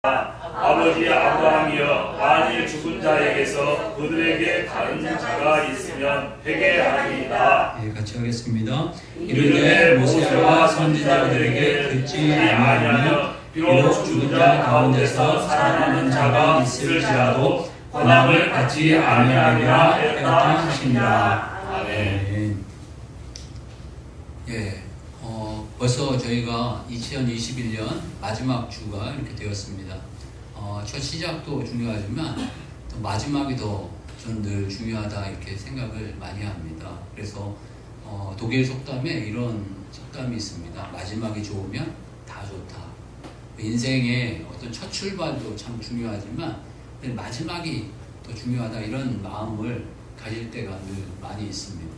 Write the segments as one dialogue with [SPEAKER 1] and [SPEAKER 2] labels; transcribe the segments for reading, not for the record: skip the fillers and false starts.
[SPEAKER 1] 아버지 아브라함이여, 만일 죽은 자에게서 그들에게 다른 자가 있으면 회개하리이다.
[SPEAKER 2] 예, 같이 하겠습니다. 이르되 모세와 선지자들에게 듣지 아니하며 비록 죽은 자 가운데서 살아나는 자가 있을지라도 권함을 받지 아니하리라 했다 하시니라. 아멘. 예, 벌써 저희가 2021년 마지막 주가 이렇게 되었습니다. 첫 시작도 중요하지만 또 마지막이 더 저는 늘 중요하다 이렇게 생각을 많이 합니다. 그래서 독일 속담에 이런 속담이 있습니다. 마지막이 좋으면 다 좋다. 인생의 어떤 첫 출발도 참 중요하지만 마지막이 더 중요하다, 이런 마음을 가질 때가 늘 많이 있습니다.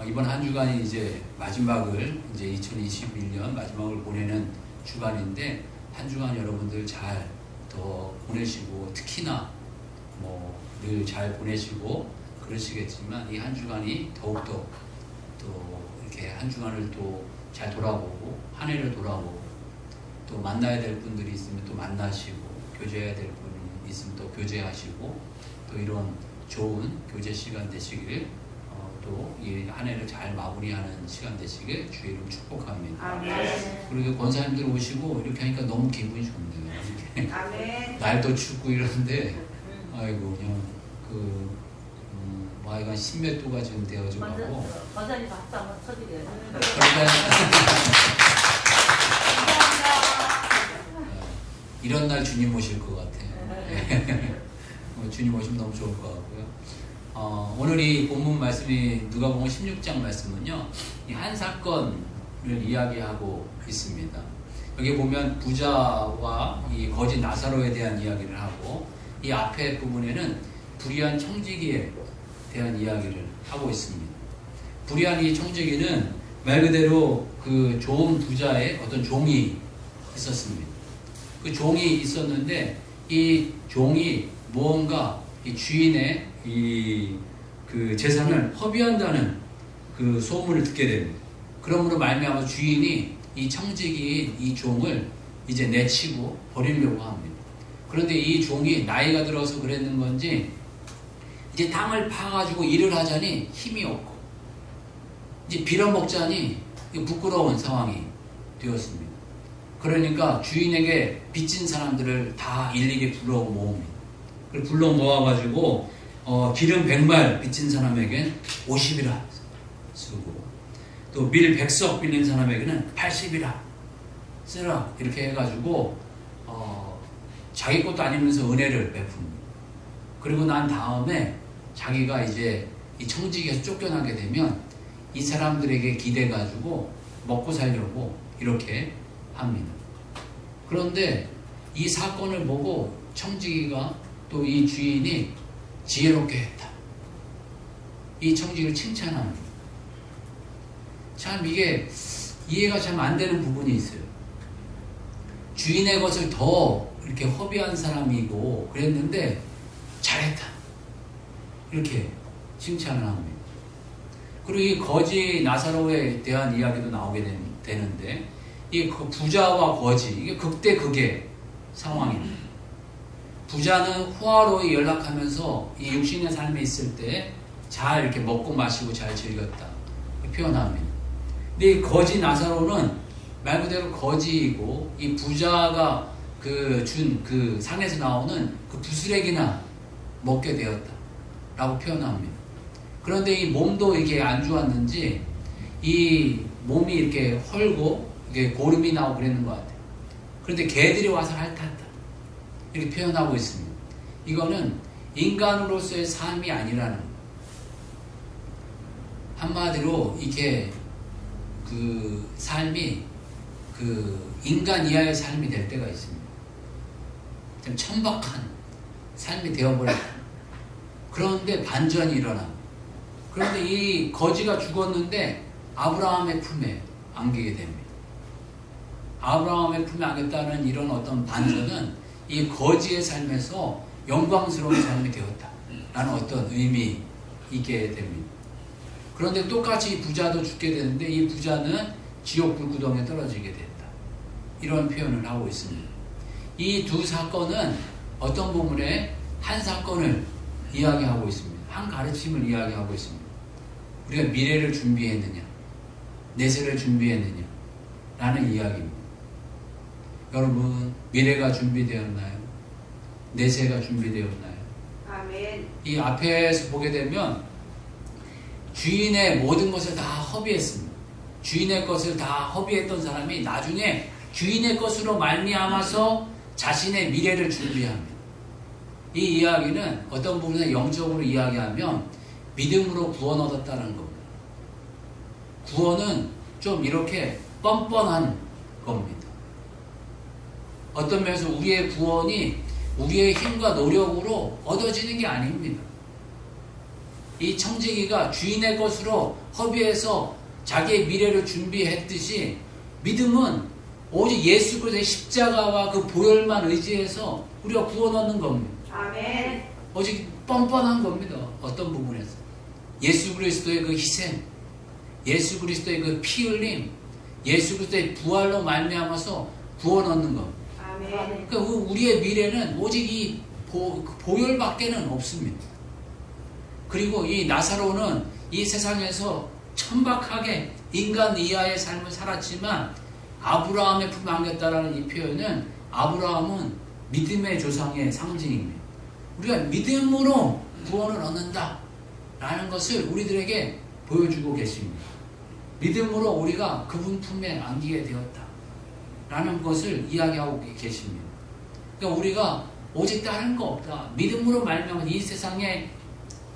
[SPEAKER 2] 이번 한 주간이 이제 마지막을, 이제 2021년 마지막을 보내는 주간인데, 한 주간 여러분들 잘 더 보내시고, 특히나 늘 잘 보내시고 그러시겠지만, 이 한 주간이 더욱더 또 이렇게 한 주간을 또 잘 돌아보고, 한 해를 돌아보고, 또 만나야 될 분들이 있으면 또 만나시고, 교제해야 될 분이 있으면 또 교제하시고, 또 이런 좋은 교제 시간 되시길, 또 이 한 해를 잘 마무리하는 시간 되시길 주의 이름 축복합니다.
[SPEAKER 3] 아멘.
[SPEAKER 2] 그리고 권사님들 오시고 이렇게 하니까 너무 기분이 좋네요.
[SPEAKER 3] 아멘.
[SPEAKER 2] 날도 춥고 이런데, 아이고 그냥 하여간 10몇 도가 지금 되어지고 하고.
[SPEAKER 4] 권사님 박수 한번 쳐드려요.
[SPEAKER 2] 이런 날 주님 오실 것 같아요. 주님 오시면 너무 좋을 것 같고요. 오늘 이 본문 말씀이 누가복음 16장 말씀은요, 이 한 사건을 이야기하고 있습니다. 여기 보면 부자와 이 거지 나사로에 대한 이야기를 하고, 이 앞에 부분에는 불의한 청지기에 대한 이야기를 하고 있습니다. 불의한 이 청지기는 말 그대로 그 좋은 부자의 어떤 종이 있었습니다. 그 종이 있었는데, 이 종이 무언가 이 주인의 그 재산을 허비한다는 그 소문을 듣게 됩니다. 그러므로 말미암아 주인이 이 청지기인 이 종을 이제 내치고 버리려고 합니다. 그런데 이 종이 나이가 들어서 그랬는 건지, 이제 땅을 파가지고 일을 하자니 힘이 없고, 이제 빌어먹자니 부끄러운 상황이 되었습니다. 그러니까 주인에게 빚진 사람들을 다 일일이 불러 모읍니다. 그걸 불러 모아가지고 기름 100말 빚진 사람에겐 50이라 쓰고, 또 밀 100석 빌린 사람에게는 80이라 쓰라, 이렇게 해가지고 자기 것도 아니면서 은혜를 베풉니다. 그리고 난 다음에 자기가 이제 이 청지기에서 쫓겨나게 되면 이 사람들에게 기대가지고 먹고 살려고 이렇게 합니다. 그런데 이 사건을 보고 청지기가, 또 이 주인이 지혜롭게 했다, 이 청지기를 칭찬합니다. 참 이게 이해가 참 안 되는 부분이 있어요. 주인의 것을 더 이렇게 허비한 사람이고 그랬는데 잘했다, 이렇게 칭찬을 합니다. 그리고 이 거지 나사로에 대한 이야기도 나오게 되는데, 이 부자와 거지, 이게 극대극의 상황입니다. 부자는 호화로이 연락하면서 이 육신의 삶에 있을 때 잘 이렇게 먹고 마시고 잘 즐겼다 표현합니다. 근데 이 거지 나사로는 말 그대로 거지이고, 이 부자가 준 그 상에서 나오는 그 부스레기나 먹게 되었다 라고 표현합니다. 그런데 이 몸도 이게 안 좋았는지 이 몸이 이렇게 헐고 이게 고름이 나오고 그랬는 것 같아요. 그런데 개들이 와서 핥았다, 이렇게 표현하고 있습니다. 이거는 인간으로서의 삶이 아니라는 거예요. 한마디로 이게 그 삶이 그 인간 이하의 삶이 될 때가 있습니다. 좀 천박한 삶이 되어버렸다. 그런데 반전이 일어나. 그런데 이 거지가 죽었는데 아브라함의 품에 안기게 됩니다. 아브라함의 품에 안겼다는 이런 어떤 반전은 이 거지의 삶에서 영광스러운 삶이 되었다라는 어떤 의미 있게 됩니다. 그런데 똑같이 부자도 죽게 되는데, 이 부자는 지옥 불구덩이에 떨어지게 된다, 이런 표현을 하고 있습니다. 이 두 사건은 어떤 부분에 한 사건을 이야기하고 있습니다. 한 가르침을 이야기하고 있습니다. 우리가 미래를 준비했느냐, 내세를 준비했느냐 라는 이야기입니다. 여러분, 미래가 준비되었나요? 내세가 준비되었나요?
[SPEAKER 3] 아멘.
[SPEAKER 2] 이 앞에서 보게 되면 주인의 모든 것을 다 허비했습니다. 주인의 것을 다 허비했던 사람이 나중에 주인의 것으로 말미암아서 자신의 미래를 준비합니다. 이 이야기는 어떤 부분에 영적으로 이야기하면 믿음으로 구원 얻었다는 겁니다. 구원은 좀 이렇게 뻔뻔한 겁니다. 어떤 면에서 우리의 구원이 우리의 힘과 노력으로 얻어지는 게 아닙니다. 이 청지기가 주인의 것으로 허비해서 자기의 미래를 준비했듯이 믿음은 오직 예수 그리스도의 십자가와 그 보혈만 의지해서 우리가 구원 얻는 겁니다.
[SPEAKER 3] 아멘.
[SPEAKER 2] 오직 뻔뻔한 겁니다. 어떤 부분에서 예수 그리스도의 그 희생, 예수 그리스도의 그 피 흘림, 예수 그리스도의 부활로 말미암아서 구원 얻는 겁니다.
[SPEAKER 3] 아멘.
[SPEAKER 2] 그러니까 우리의 미래는 오직 이 보혈밖에는 없습니다. 그리고 이 나사로는 이 세상에서 천박하게 인간 이하의 삶을 살았지만 아브라함의 품에 안겼다라는 이 표현은 아브라함은 믿음의 조상의 상징입니다. 우리가 믿음으로 구원을 얻는다 라는 것을 우리들에게 보여주고 계십니다. 믿음으로 우리가 그분 품에 안기게 되었다 라는 것을 이야기하고 계십니다. 그러니까 우리가 오직 다른 거 없다. 믿음으로 말미암아 이 세상에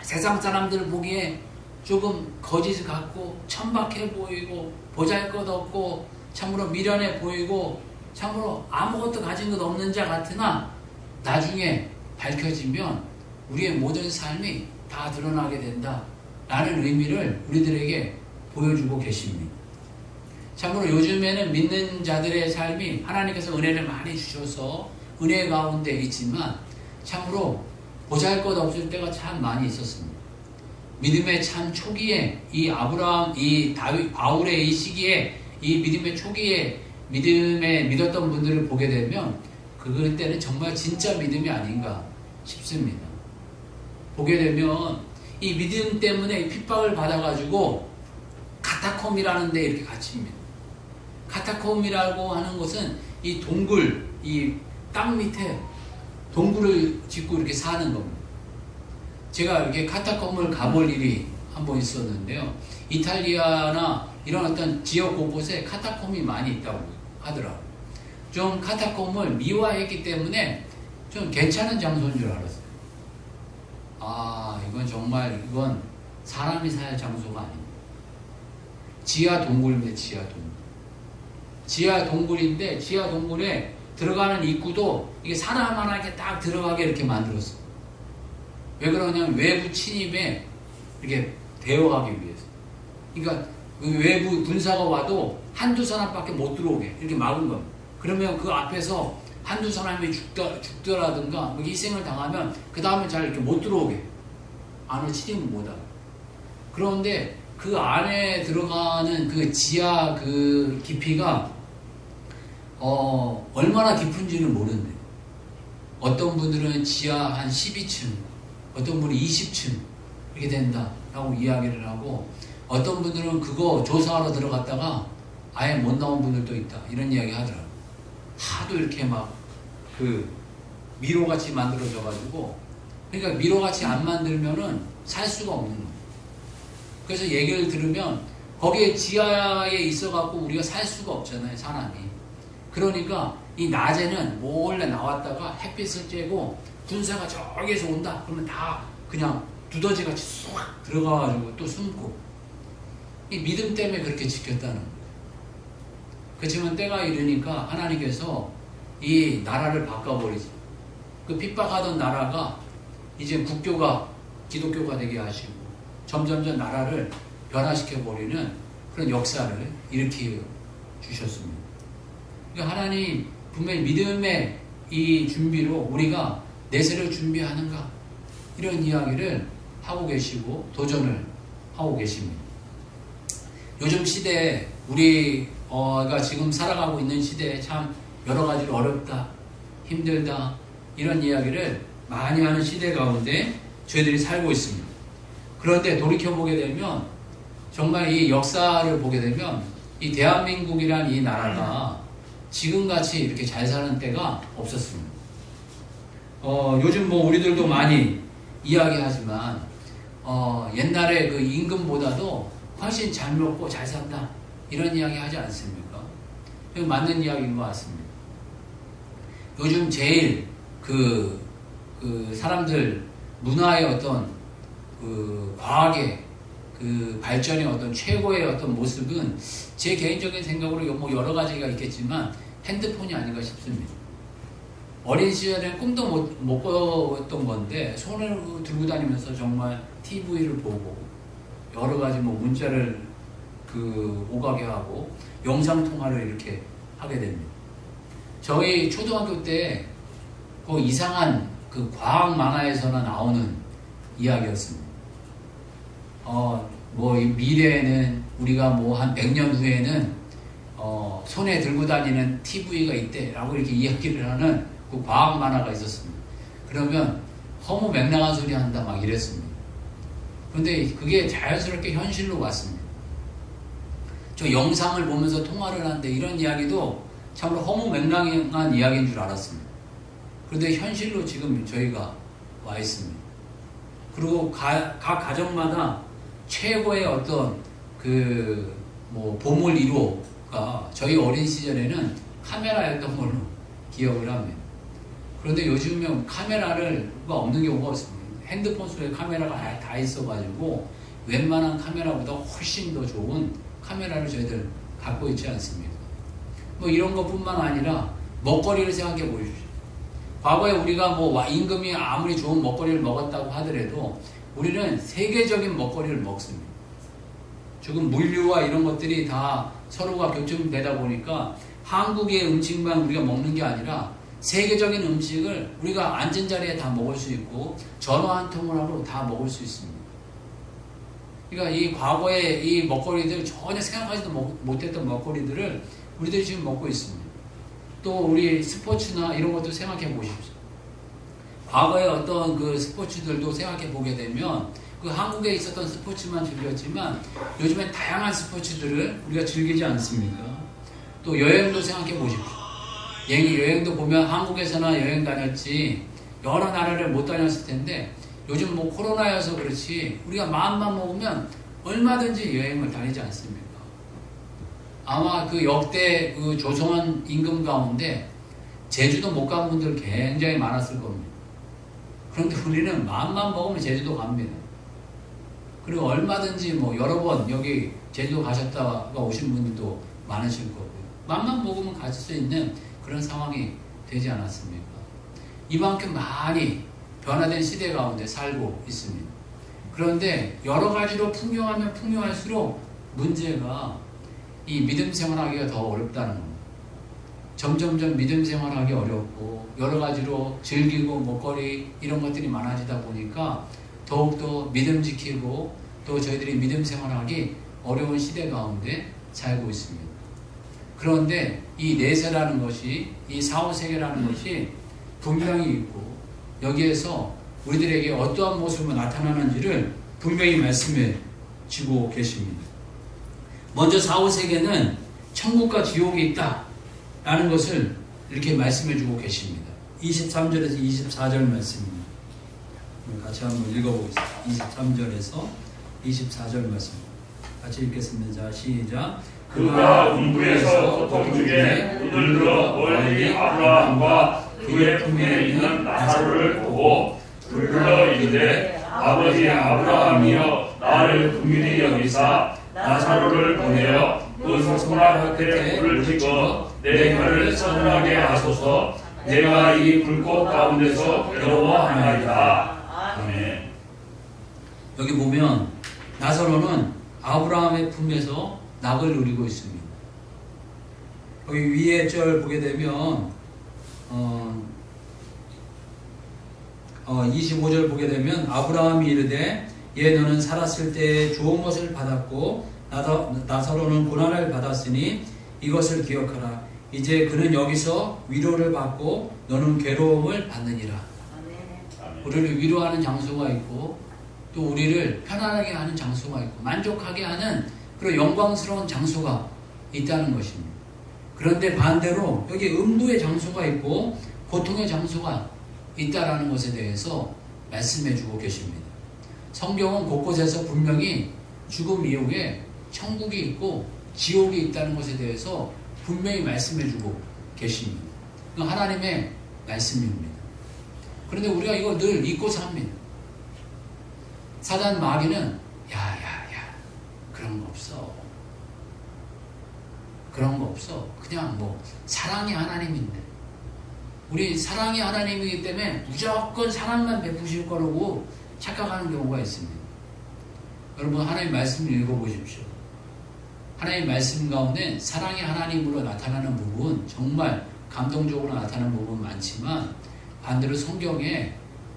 [SPEAKER 2] 세상 사람들 보기에 조금 거짓을 갖고 천박해 보이고 보잘것없고 참으로 미련해 보이고 참으로 아무것도 가진 것 없는 자 같으나 나중에 밝혀지면 우리의 모든 삶이 다 드러나게 된다 라는 의미를 우리들에게 보여주고 계십니다. 참으로 요즘에는 믿는 자들의 삶이 하나님께서 은혜를 많이 주셔서 은혜 가운데 있지만 참으로 보잘것없을 때가 참 많이 있었습니다. 믿음의 참 초기에 이 아브라함, 이 다윗, 바울의 이 시기에 이 믿음의 초기에 믿음에 믿었던 분들을 보게 되면 그때는 정말 진짜 믿음이 아닌가 싶습니다. 보게 되면 이 믿음 때문에 핍박을 받아가지고 카타콤이라는 데 이렇게 갇힙니다. 카타콤이라고 하는 것은 이 동굴, 이 땅 밑에 동굴을 짓고 이렇게 사는 겁니다. 제가 이렇게 카타콤을 가볼 일이 한 번 있었는데요. 이탈리아나 이런 어떤 지역 곳곳에 카타콤이 많이 있다고 하더라고요. 좀 카타콤을 미화했기 때문에 좀 괜찮은 장소인 줄 알았어요. 아, 이건 사람이 살 장소가 아닙니다. 지하 동굴인데 지하 동굴. 지하 동굴인데 지하 동굴에 들어가는 입구도 이게 사람 하나 이렇게 딱 들어가게 이렇게 만들었어요. 왜 그러냐면 외부 침입에 이렇게 대응하기 위해서. 그러니까 그 외부 군사가 와도 한두 사람밖에 못 들어오게 이렇게 막은 겁니다. 그러면 그 앞에서 한두 사람이 죽더라든가 뭐 희생을 당하면 그 다음에 잘 이렇게 못 들어오게 안을 침입을 못하고. 그런데 그 안에 들어가는 그 지하 그 깊이가 얼마나 깊은지는 모르는데 어떤 분들은 지하 한 12층, 어떤 분은 20층 이렇게 된다라고 이야기를 하고 어떤 분들은 그거 조사하러 들어갔다가 아예 못 나온 분들도 있다 이런 이야기 하더라고요. 하도 이렇게 막 그 미로같이 만들어져 가지고 그러니까 미로같이 안 만들면은 살 수가 없는 거예요. 그래서 얘기를 들으면 거기에 지하에 있어 갖고 우리가 살 수가 없잖아요, 사람이. 그러니까 이 낮에는 몰래 나왔다가 햇빛을 쬐고 군사가 저기에서 온다 그러면 다 그냥 두더지같이 쏙 들어가가지고 또 숨고 이 믿음 때문에 그렇게 지켰다는 거예요. 그렇지만 때가 이르니까 하나님께서 이 나라를 바꿔버리지. 그 핍박하던 나라가 이제 국교가 기독교가 되게 하시고 점점점 나라를 변화시켜버리는 그런 역사를 일으켜 주셨습니다. 그러니까 하나님 분명히 믿음의 이 준비로 우리가 내세를 준비하는가 이런 이야기를 하고 계시고 도전을 하고 계십니다. 요즘 시대에 우리가 지금 살아가고 있는 시대에 참 여러 가지로 어렵다 힘들다 이런 이야기를 많이 하는 시대 가운데 저희들이 살고 있습니다. 그런데 돌이켜보게 되면 정말 이 역사를 보게 되면 이 대한민국이란 이 나라가 지금같이 이렇게 잘 사는 때가 없었습니다. 요즘 뭐 우리들도 많이 이야기하지만 옛날에 그 임금보다도 훨씬 잘 먹고 잘 산다 이런 이야기 하지 않습니까? 맞는 이야기인 것 같습니다. 요즘 제일 그 사람들 문화의 어떤 그 과학의 그 발전의 어떤 최고의 어떤 모습은 제 개인적인 생각으로 뭐 여러 가지가 있겠지만 핸드폰이 아닌가 싶습니다. 어린 시절에는 꿈도 못 꿨던 건데 손을 들고 다니면서 정말 TV를 보고 여러 가지 뭐 문자를 그 오가게 하고 영상 통화를 이렇게 하게 됩니다. 저희 초등학교 때 그 이상한 그 과학 만화에서나 나오는 이야기였습니다. 뭐 미래에는 우리가 뭐 한 100년 후에는 손에 들고 다니는 TV가 있대라고 이렇게 이야기를 하는 그 과학 만화가 있었습니다. 그러면 허무맹랑한 소리 한다 막 이랬습니다. 그런데 그게 자연스럽게 현실로 왔습니다. 저 영상을 보면서 통화를 하는데 이런 이야기도 참으로 허무맹랑한 이야기인 줄 알았습니다. 그런데 현실로 지금 저희가 와 있습니다. 그리고 각 가정마다 최고의 어떤 그 뭐 보물 1호가 저희 어린 시절에는 카메라였던 걸로 기억을 합니다. 그런데 요즘은 카메라가 없는 경우가 없습니다. 핸드폰 속에 카메라가 다 있어가지고 웬만한 카메라보다 훨씬 더 좋은 카메라를 저희들 갖고 있지 않습니까? 뭐 이런 것뿐만 아니라 먹거리를 생각해 보십시오. 과거에 우리가 뭐 임금이 아무리 좋은 먹거리를 먹었다고 하더라도 우리는 세계적인 먹거리를 먹습니다. 지금 물류와 이런 것들이 다 서로가 교점되다 보니까 한국의 음식만 우리가 먹는 게 아니라 세계적인 음식을 우리가 앉은 자리에 다 먹을 수 있고 전화 한 통을 하고 다 먹을 수 있습니다. 그러니까 이 과거의 이 먹거리들 전혀 생각하지도 못했던 먹거리들을 우리들이 지금 먹고 있습니다. 또 우리 스포츠나 이런 것도 생각해 보십시오. 과거의 어떤 그 스포츠들도 생각해 보게 되면 그 한국에 있었던 스포츠만 즐겼지만 요즘엔 다양한 스포츠들을 우리가 즐기지 않습니까? 또 여행도 생각해 보십시오. 여행도 보면 한국에서나 여행 다녔지 여러 나라를 못 다녔을 텐데 요즘 뭐 코로나여서 그렇지 우리가 마음만 먹으면 얼마든지 여행을 다니지 않습니까? 아마 그 역대 그 조선 임금 가운데 제주도 못 간 분들 굉장히 많았을 겁니다. 그런데 우리는 마음만 먹으면 제주도 갑니다. 그리고 얼마든지 뭐 여러 번 여기 제주도 가셨다가 오신 분들도 많으실 거고요. 마음만 먹으면 갈 수 있는 그런 상황이 되지 않았습니까? 이만큼 많이 변화된 시대 가운데 살고 있습니다. 그런데 여러 가지로 풍요하면 풍요할수록 문제가 이 믿음 생활하기가 더 어렵다는 겁니다. 점점점 믿음 생활하기 어렵고 여러 가지로 즐기고 먹거리 이런 것들이 많아지다 보니까 더욱더 믿음 지키고 또 저희들이 믿음 생활하기 어려운 시대 가운데 살고 있습니다. 그런데 이 내세라는 것이 이 사후세계라는 것이 분명히 있고 여기에서 우리들에게 어떠한 모습으로 나타나는지를 분명히 말씀해 주고 계십니다. 먼저 사후세계는 천국과 지옥이 있다 라는 것을 이렇게 말씀해 주고 계십니다. 23절에서 24절 말씀입니다. 같이 한번 읽어보겠습니다. 23절에서 24절 말씀 같이 읽겠습니다. 자, 시작.
[SPEAKER 1] 그가 음부에서 고통 중에 눈을 들어 멀리 아브라함과 그의 품에 있는 나사로를 보고 불러 이르되 아버지 아브라함이여 나를 긍휼히 여기사 나사로를 보내어 그 손아 곁에 불을 찍어 내 혀를 서늘하게 하소서. 내가 이 불꽃 가운데서 괴로워하나이다. 아멘.
[SPEAKER 2] 여기 보면 나사로는 아브라함의 품에서 낙을 누리고 있습니다. 여기 위에 절 보게 되면 25절 보게 되면 아브라함이 이르되 예 너는 살았을 때 좋은 것을 받았고 나사로는 고난을 받았으니 이것을 기억하라. 이제 그는 여기서 위로를 받고 너는 괴로움을 받느니라.
[SPEAKER 4] 아멘.
[SPEAKER 2] 우리를 위로하는 장소가 있고 또 우리를 편안하게 하는 장소가 있고 만족하게 하는 그런 영광스러운 장소가 있다는 것입니다. 그런데 반대로 여기 음부의 장소가 있고 고통의 장소가 있다라는 것에 대해서 말씀해 주고 계십니다. 성경은 곳곳에서 분명히 죽음 이후에 천국이 있고 지옥이 있다는 것에 대해서 분명히 말씀해 주고 계십니다. 이건 하나님의 말씀입니다. 그런데 우리가 이거 늘 잊고 삽니다. 사단 마귀는 야야야 그런 거 없어. 그런 거 없어. 그냥 뭐 사랑이 하나님인데 우리 사랑이 하나님이기 때문에 무조건 사랑만 베푸실 거라고 착각하는 경우가 있습니다. 여러분 하나님 말씀을 읽어보십시오. 하나님 말씀 가운데 사랑이 하나님으로 나타나는 부분 정말 감동적으로 나타나는 부분 많지만 반대로 성경에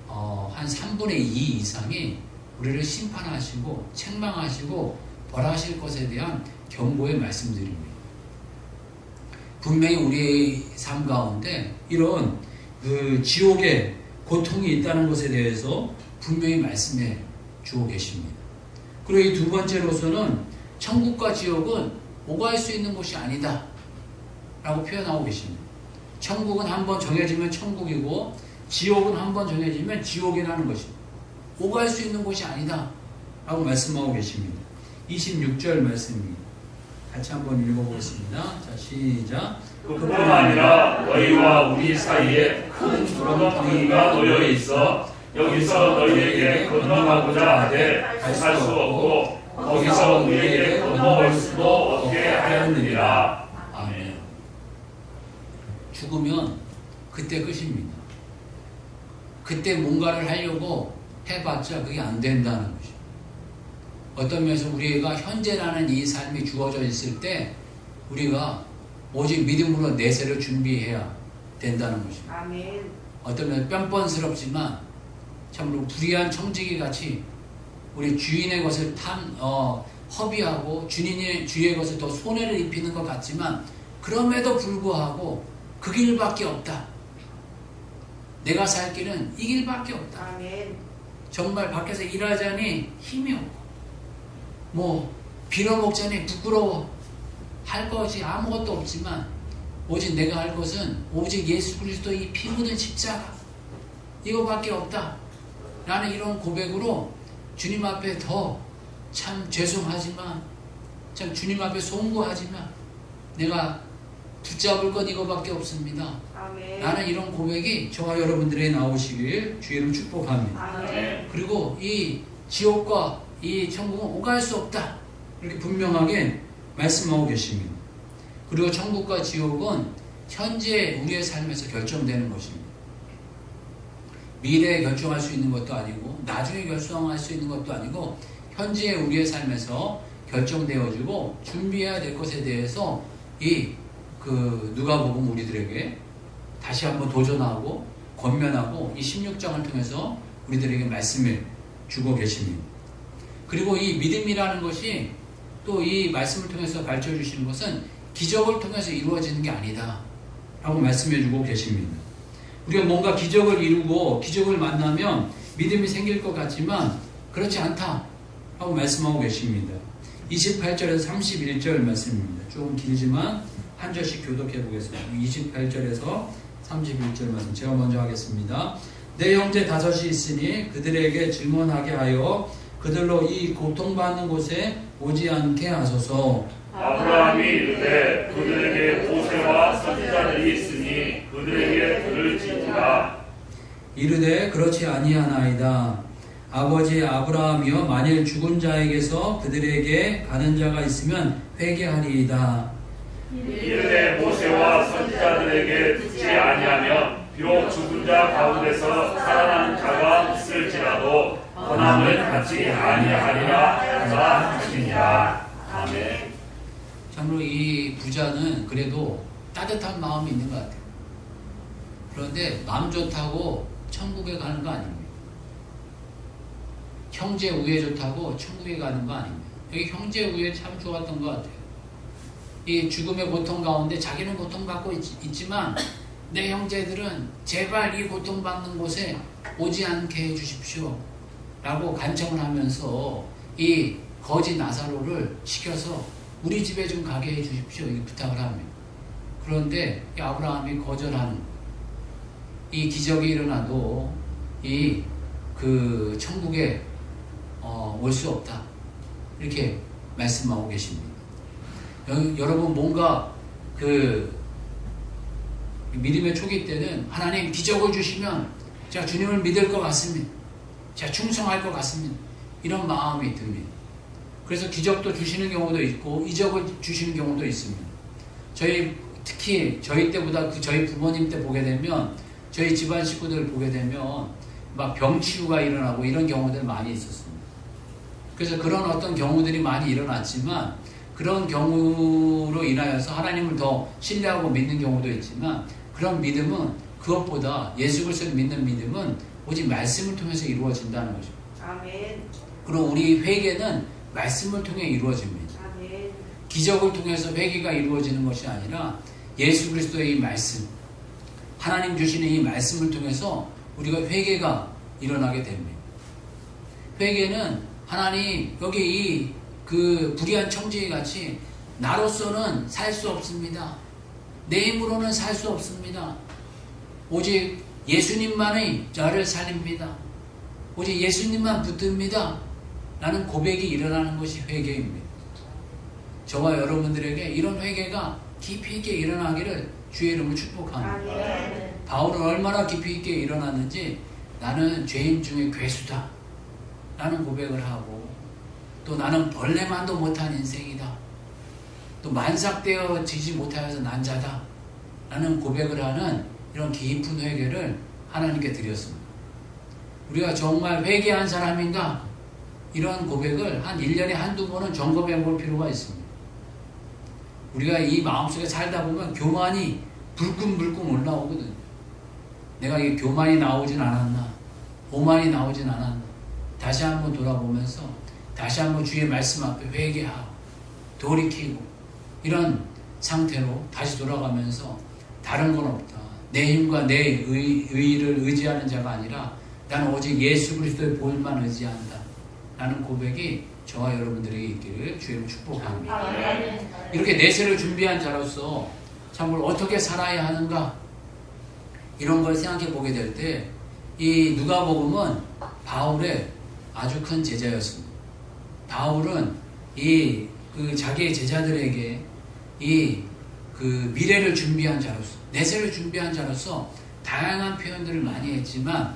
[SPEAKER 2] 한 3분의 2 이상이 우리를 심판하시고 책망하시고 벌하실 것에 대한 경고의 말씀들입니다. 분명히 우리의 삶 가운데 이런 그 지옥의 고통이 있다는 것에 대해서 분명히 말씀해 주고 계십니다. 그리고 이 두 번째로서는 천국과 지옥은 오갈 수 있는 곳이 아니다 라고 표현하고 계십니다. 천국은 한번 정해지면 천국이고 지옥은 한번 정해지면 지옥이라는 것입니다. 오갈 수 있는 곳이 아니다 라고 말씀하고 계십니다. 26절 말씀입니다. 같이 한번 읽어보겠습니다. 자, 시작.
[SPEAKER 1] 그뿐 아니라 너희와 우리 사이에 큰 구렁텅이가 놓여 있어 여기서 너희에게 건너가고자 하되 갈 수 없고 거기서 우리에게 건너올 수도 없게 하였느니라.
[SPEAKER 2] 아멘. 죽으면 그때 끝입니다. 그때 뭔가를 하려고 해봤자 그게 안 된다는 것이죠. 어떤 면에서 우리가 현재라는 이 삶이 주어져 있을 때 우리가 오직 믿음으로 내세를 준비해야 된다는 것입니다.
[SPEAKER 3] 아멘.
[SPEAKER 2] 어떤 면에서 뻔뻔스럽지만 참으로 불의한 청지기 같이 우리 주인의 것을 허비하고 주의 것을 더 손해를 입히는 것 같지만 그럼에도 불구하고 그 길밖에 없다. 내가 살 길은 이 길밖에 없다.
[SPEAKER 3] 아멘.
[SPEAKER 2] 정말 밖에서 일하자니 힘이 없고 뭐 빌어먹자니 부끄러워 할 것이 아무것도 없지만 오직 내가 할 것은 오직 예수 그리스도의 피 묻은 십자가 이거밖에 없다 라는 이런 고백으로 주님 앞에 더 참 죄송하지만 참 주님 앞에 송구하지만 내가 붙잡을 건 이거밖에 없습니다
[SPEAKER 3] 아멘.
[SPEAKER 2] 라는 이런 고백이 저와 여러분들에게 나오시길 주의로 축복합니다.
[SPEAKER 3] 아멘.
[SPEAKER 2] 그리고 이 지옥과 이 천국은 오갈 수 없다 이렇게 분명하게 말씀하고 계십니다. 그리고 천국과 지옥은 현재 우리의 삶에서 결정되는 것입니다. 미래에 결정할 수 있는 것도 아니고 나중에 결정할 수 있는 것도 아니고 현재 우리의 삶에서 결정되어지고 준비해야 될 것에 대해서 이 누가복음 우리들에게 다시 한번 도전하고 권면하고 이 16장을 통해서 우리들에게 말씀을 주고 계십니다. 그리고 이 믿음이라는 것이 또 이 말씀을 통해서 가르쳐 주시는 것은 기적을 통해서 이루어지는 게 아니다 라고 말씀해 주고 계십니다. 우리가 뭔가 기적을 이루고 기적을 만나면 믿음이 생길 것 같지만 그렇지 않다 라고 말씀하고 계십니다. 28절에서 31절 말씀입니다. 조금 길지만 한 절씩 교독해 보겠습니다. 28절에서 31절 말씀 제가 먼저 하겠습니다. 내 형제 다섯이 있으니 그들에게 증언하게 하여 그들로 이 고통받는 곳에 오지 않게 하소서.
[SPEAKER 1] 아브라함이 이르되 그들에게 모세와 선지자들이 있으니 그들에게 들을지니라.
[SPEAKER 2] 이르되 그렇지 아니하나이다. 아버지 아브라함이여 만일 죽은 자에게서 그들에게 가는 자가 있으면 회개하리이다.
[SPEAKER 1] 이르되 모세와 선지자들에게 듣지 아니하면 비록 죽은 자 가운데서 살아나는 자가 있을지라도 권함을 받지 아니하리라 하시니라. 아멘.
[SPEAKER 2] 참으로 이 부자는 그래도 따뜻한 마음이 있는 것 같아요. 그런데 마음 좋다고 천국에 가는 거 아닙니다. 형제 우애 좋다고 천국에 가는 거 아닙니다. 여기 형제 우애 참 좋았던 것 같아요. 이 죽음의 고통 가운데 자기는 고통받고 있지만 내 형제들은 제발 이 고통받는 곳에 오지 않게 해주십시오 라고 간청을 하면서 이 거지 나사로를 시켜서 우리 집에 좀 가게 해주십시오 이 부탁을 합니다. 그런데 이 아브라함이 거절하는 이 기적이 일어나도 이 그 천국에 올 수 없다 이렇게 말씀하고 계십니다. 여러분 뭔가 그 믿음의 초기 때는 하나님 기적을 주시면 제가 주님을 믿을 것 같습니다. 제가 충성할 것 같습니다. 이런 마음이 듭니다. 그래서 기적도 주시는 경우도 있고 이적을 주시는 경우도 있습니다. 특히 저희 때보다 저희 부모님 때 보게 되면 저희 집안 식구들 보게 되면 막 병치유가 일어나고 이런 경우들 많이 있었습니다. 그래서 그런 어떤 경우들이 많이 일어났지만 그런 경우로 인하여서 하나님을 더 신뢰하고 믿는 경우도 있지만 그런 믿음은 그것보다 예수 그리스도를 믿는 믿음은 오직 말씀을 통해서 이루어진다는 거죠.
[SPEAKER 3] 아멘.
[SPEAKER 2] 그리고 우리 회개는 말씀을 통해 이루어집니다.
[SPEAKER 3] 아멘.
[SPEAKER 2] 기적을 통해서 회개가 이루어지는 것이 아니라 예수 그리스도의 이 말씀, 하나님 주시는 이 말씀을 통해서 우리가 회개가 일어나게 됩니다. 회개는 하나님 여기 그 불의한 청지기 같이 나로서는 살 수 없습니다. 내 힘으로는 살 수 없습니다. 오직 예수님만이 저를 살립니다. 오직 예수님만 붙듭니다. 라는 고백이 일어나는 것이 회개입니다. 저와 여러분들에게 이런 회개가 깊이 있게 일어나기를 주의 이름으로 축복합니다.
[SPEAKER 3] 아멘.
[SPEAKER 2] 바울은 얼마나 깊이 있게 일어났는지 나는 죄인 중에 괴수다 라는 고백을 하고 또 나는 벌레만도 못한 인생이다. 또 만삭되어지지 못하여서 난자다 라는 고백을 하는 이런 깊은 회개를 하나님께 드렸습니다. 우리가 정말 회개한 사람인가? 이런 고백을 한 1년에 한두 번은 점검해 볼 필요가 있습니다. 우리가 이 마음속에 살다 보면 교만이 불끈불끈 올라오거든요. 내가 이 교만이 나오진 않았나? 오만이 나오진 않았나? 다시 한번 돌아보면서 다시 한번 주의 말씀 앞에 회개하고 돌이키고 이런 상태로 다시 돌아가면서 다른 건 없다. 내 힘과 내 의의를 의지하는 자가 아니라 나는 오직 예수 그리스도의 보혈만 의지한다. 라는 고백이 저와 여러분들에게 있기를 주의 축복합니다. 이렇게 내세를 준비한 자로서 참고로 어떻게 살아야 하는가 이런 걸 생각해 보게 될 때 이 누가복음은 바울의 아주 큰 제자였습니다. 바울은 자기의 제자들에게 그 미래를 준비한 자로서 내세를 준비한 자로서 다양한 표현들을 많이 했지만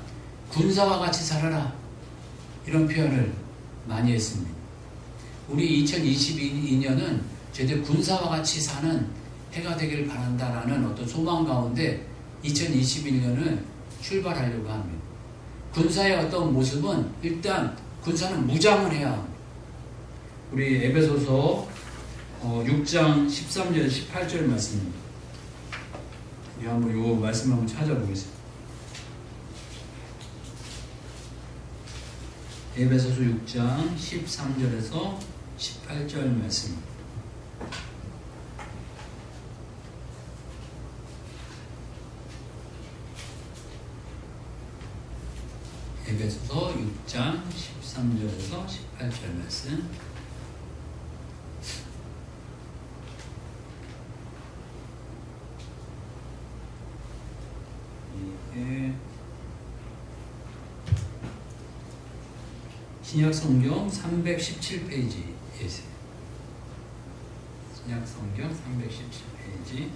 [SPEAKER 2] 군사와 같이 살아라 이런 표현을 많이 했습니다. 우리 2022년은 제대로 군사와 같이 사는 해가 되길 바란다라는 어떤 소망 가운데 2021년을 출발하려고 합니다. 군사의 어떤 모습은 일단 군사는 무장을 해야 합니다. 우리 에베소서 6장 13절 18절 말씀입니다. 한번 이 말씀 한번 찾아보겠습니다. 에베소서 6장 13절에서 18절 말씀입니다. 에베소서 6장 13절에서 18절 말씀. 신약성경 317페이지에 있어요. 신약성경 317페이지.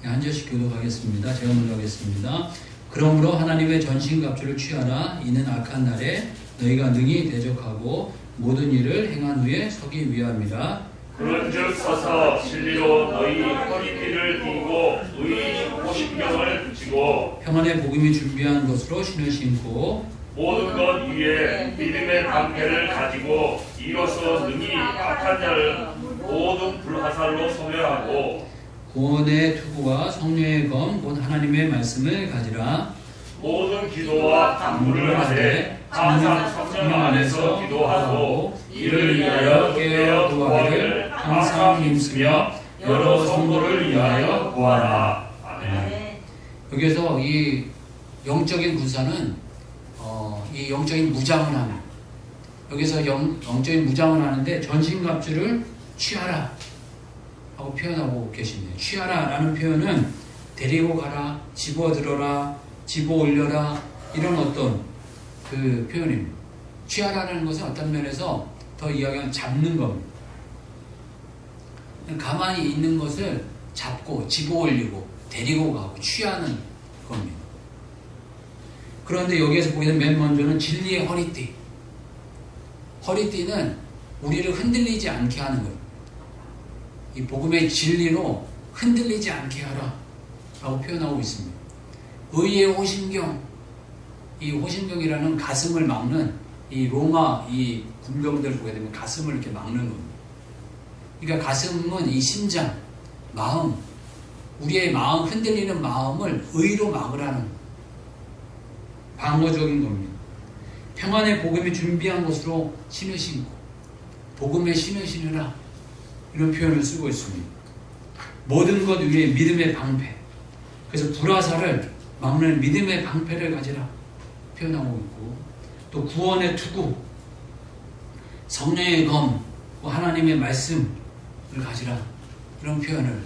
[SPEAKER 2] 한 절씩 교독하겠습니다. 제가 먼저 하겠습니다. 그러므로 하나님의 전신갑주를 취하라. 이는 악한 날에 너희가 능히 대적하고 모든 일을 행한 후에 서기 위함이라.
[SPEAKER 1] 그런즉 서서 진리로 너희 허리띠를 띠고 의의 호심경을 쥐고
[SPEAKER 2] 평안의 복음이 준비한 것으로 신을 신고
[SPEAKER 1] 모든 것 위에 믿음의 방패를 가지고 이로써 능히 악한 자를 모든 불화살로 소멸하고
[SPEAKER 2] 구원의 투구와 성령의 검 곧 하나님의 말씀을 가지라.
[SPEAKER 1] 모든 기도와 간구를 하되 항상 성령 안에서 기도하고 이를 위하여 깨어 구하기를 항상 힘쓰며 여러 성도를 위하여 구하라. 아멘.
[SPEAKER 2] 여기서 이 영적인 군사는 이 영적인 무장을 하는, 여기서 영적인 무장을 하는데 전신갑주를 취하라 하고 표현하고 계십니다. 취하라 라는 표현은 데리고 가라, 집어들어라, 집어 올려라, 이런 어떤 그 표현입니다. 취하라는 것은 어떤 면에서 더 이야기하면 잡는 겁니다. 가만히 있는 것을 잡고 집어 올리고 데리고 가고 취하는 겁니다. 그런데 여기에서 보이는 맨 먼저는 진리의 허리띠. 허리띠는 우리를 흔들리지 않게 하는 거예요. 이 복음의 진리로 흔들리지 않게 하라 라고 표현하고 있습니다. 의의 호심경, 이 호심경이라는 가슴을 막는, 이 로마 이 군병들 보게 되면 가슴을 이렇게 막는 겁니다. 그러니까 가슴은 이 심장, 마음, 우리의 마음, 흔들리는 마음을 의로 막으라는 방어적인 겁니다. 평안의 복음이 준비한 것으로 신을 신고 복음의 신을 신으라, 이런 표현을 쓰고 있습니다. 모든 것 위에 믿음의 방패, 그래서 불화살을 막는 믿음의 방패를 가지라 표현하고 있고, 또 구원의 투구, 성령의 검, 하나님의 말씀을 가지라, 이런 표현을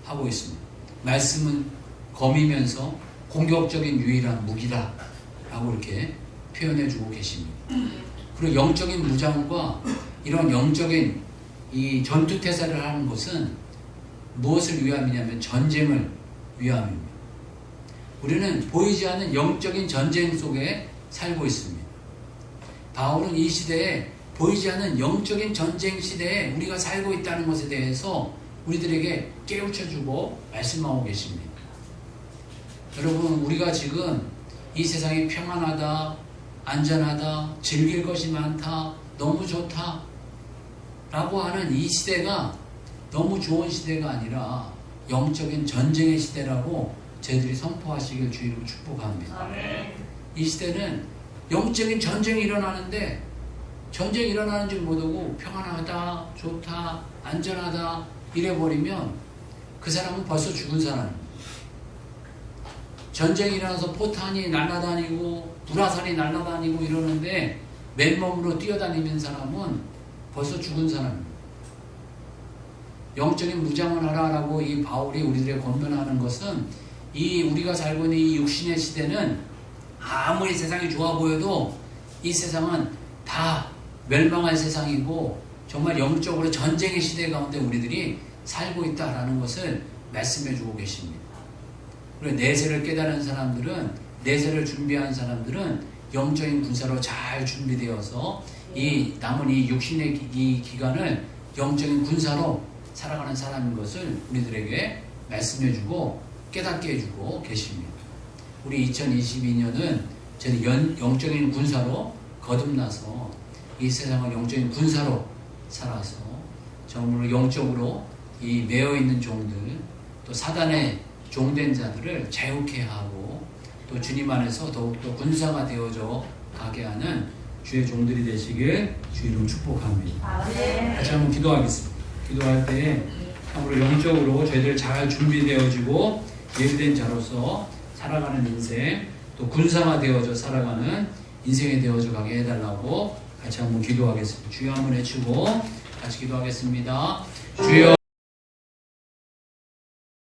[SPEAKER 2] 하고 있습니다. 말씀은 검이면서 공격적인 유일한 무기다 라고 이렇게 표현해주고 계십니다. 그리고 영적인 무장과 이런 영적인 이 전투태세를 하는 것은 무엇을 위함이냐면 전쟁을 위함입니다. 우리는 보이지 않는 영적인 전쟁 속에 살고 있습니다. 바울은 이 시대에 보이지 않는 영적인 전쟁 시대에 우리가 살고 있다는 것에 대해서 우리들에게 깨우쳐주고 말씀하고 계십니다. 여러분, 우리가 지금 이 세상이 평안하다, 안전하다, 즐길 것이 많다, 너무 좋다 라고 하는 이 시대가 너무 좋은 시대가 아니라 영적인 전쟁의 시대라고 저희들이 선포하시길 주의로 축복합니다.
[SPEAKER 3] 아멘.
[SPEAKER 2] 이 시대는 영적인 전쟁이 일어나는데 전쟁이 일어나는 줄 모르고 평안하다, 좋다, 안전하다 이래버리면 그 사람은 벌써 죽은 사람입니다. 전쟁이 일어나서 포탄이 날아다니고 불화살이 날아다니고 이러는데 맨몸으로 뛰어다니는 사람은 벌써 죽은 사람입니다. 영적인 무장을 하라라고 이 바울이 우리들에게 권면하는 것은 이 우리가 살고 있는 이 육신의 시대는 아무리 세상이 좋아 보여도 이 세상은 다 멸망할 세상이고 정말 영적으로 전쟁의 시대 가운데 우리들이 살고 있다라는 것을 말씀해 주고 계십니다. 그리고 내세를 깨달은 사람들은, 내세를 준비한 사람들은 영적인 군사로 잘 준비되어서 이 남은 이 육신의 이 기간을 영적인 군사로 살아가는 사람인 것을 우리들에게 말씀해 주고 깨닫게 해주고 계십니다. 우리 2022년은 저희 영적인 군사로 거듭나서 이 세상을 영적인 군사로 살아서 정말로 영적으로 이 매여있는 종들, 또 사단의 종된 자들을 자유케 하고 또 주님 안에서 더욱더 군사가 되어져 가게 하는 주의 종들이 되시길 주의로 축복합니다.
[SPEAKER 3] 아멘.
[SPEAKER 2] 같이 한번 기도하겠습니다. 기도할 때 참으로 영적으로 저희들 잘 준비되어지고 예비된 자로서 살아가는 인생, 또 군사가 되어져 살아가는 인생이 되어져 가게 해달라고 같이 한번 기도하겠습니다. 주여 한번 외치고 같이 기도하겠습니다. 주여